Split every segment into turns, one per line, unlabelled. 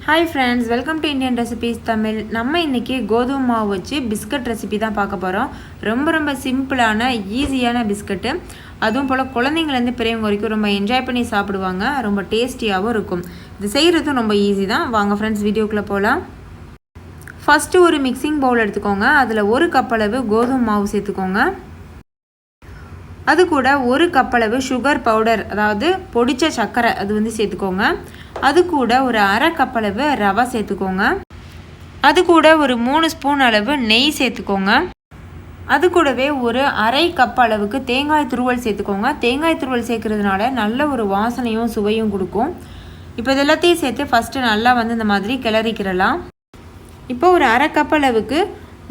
Hi friends, welcome to Indian Recipes Tamil. நம்ம இன்னைக்கு கோதுமை மாவு வச்சு பிஸ்கட் ரெசிபி தான் பார்க்க போறோம். ரொம்ப சிம்பிளான ஈஸியான பிஸ்கட். அதுவும் போல குழந்தைங்க இருந்து பெரியவங்க வரைக்கும் ரொம்ப என்ஜாய் பண்ணி சாப்பிடுவாங்க. ரொம்ப டேஸ்டியாவும் இருக்கும். இது செய்யறதும் ரொம்ப ஈஸி தான். வாங்க फ्रेंड्स வீடியோக்குள்ள போலாம். ஃபர்ஸ்ட் ஒரு மிக்சிங் பவுல் எடுத்துக்கோங்க. அதுல 1 கப் அளவு கோதுமை மாவு சேர்த்துக்கோங்க. அது கூட 1 கப் அளவு சுகர் பவுடர் அதாவது பொடிச்ச சர்க்கரை அது வந்து சேர்த்துக்கோங்க. அது கூட ஒரு அரை கப் அளவு ரவை சேர்த்துக்கோங்க. அது கூட ஒரு 3 ஸ்பூன் அளவு நெய் சேர்த்துக்கோங்க. அது கூடவே ஒரு அரை கப் அளவுக்கு தேங்காய் துருவல் சேர்த்துக்கோங்க. தேங்காய் துருவல் சேர்க்கறதுனால நல்ல ஒரு வாசனையும் சுவையும் கொடுக்கும். இப்போ இது எல்லாத்தையும் சேர்த்து ஃபர்ஸ்ட் நல்லா வந்து இந்த மாதிரி கிளறிக்கிறலாம். இப்போ ஒரு அரை கப் அளவுக்கு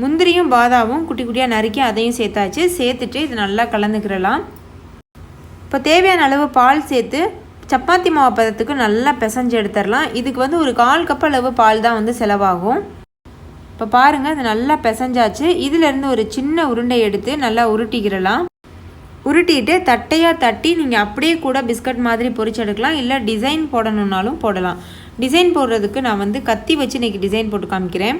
முந்திரியும் பாதாமும் குட்டி குட்டியாக நறுக்கி அதையும் சேர்த்தாச்சு. சேர்த்துட்டு இது நல்லா கலந்துக்கிறலாம். இப்போ தேவையான அளவு பால் சேர்த்து சப்பாத்தி மாவு பதத்துக்கு நல்லா பிசைஞ்சு எடுத்துடலாம். இதுக்கு வந்து ஒரு 1/4 கப் அளவு பால் தான் வந்து செலவாகும். இப்போ பாருங்கள் இது நல்லா பிசைஞ்சாச்சு. இதிலேருந்து ஒரு சின்ன உருண்டை எடுத்து நல்லா உருட்டிக்கிறலாம். உருட்டிட்டு தட்டையாக தட்டி நீங்கள் அப்படியே கூட பிஸ்கட் மாதிரி பொரிச்சு எடுக்கலாம். இல்லை டிசைன் போடணுன்னாலும் போடலாம். டிசைன் போடுறதுக்கு நான் வந்து கத்தி வச்சு இன்றைக்கி டிசைன் போட்டு காமிக்கிறேன்.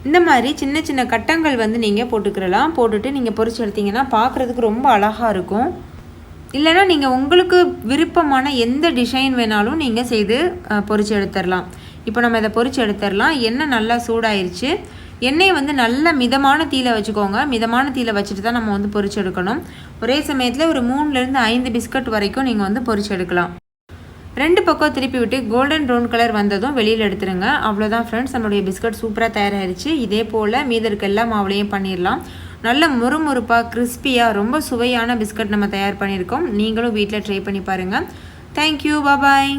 இந்த மாதிரி சின்ன சின்ன கட்டங்கள் வந்து நீங்கள் போட்டுக்கிறலாம். போட்டுட்டு நீங்கள் பொரிச்சு எடுத்தீங்கன்னா பார்க்குறதுக்கு ரொம்ப அழகாக இருக்கும். இல்லைனா நீங்கள் உங்களுக்கு விருப்பமான எந்த டிசைன் வேணாலும் நீங்கள் செய்து பொரிச்சு எடுத்துடலாம். இப்போ நம்ம இதை பொரிச்சு எடுத்துடலாம். எண்ணெய் நல்லா சூடாயிருச்சு. எண்ணெய் வந்து நல்ல மிதமான தீயில வச்சுக்கோங்க. மிதமான தீயில வச்சுட்டு தான் நம்ம வந்து பொரிச்சு எடுக்கணும். ஒரே சமயத்தில் ஒரு 3லேருந்து 5 பிஸ்கட் வரைக்கும் நீங்கள் வந்து பொரிச்சு எடுக்கலாம். 2 பக்கம் திருப்பி விட்டு கோல்டன் ப்ரௌன் கலர் வந்ததும் வெளியில் எடுத்துருங்க. அவ்வளோதான் ஃப்ரெண்ட்ஸ், நம்மளுடைய பிஸ்கட் சூப்பராக தயாராகிடுச்சு. இதே போல் மீதி இருக்க எல்லா மாவுலையும் பண்ணிடலாம். நல்ல முறுமுறுப்பாக கிறிஸ்பியாக ரொம்ப சுவையான பிஸ்கட் நம்ம தயார் பண்ணியிருக்கோம். நீங்களும் வீட்டில் ட்ரை பண்ணி பாருங்கள். தேங்க்யூ, பாய்.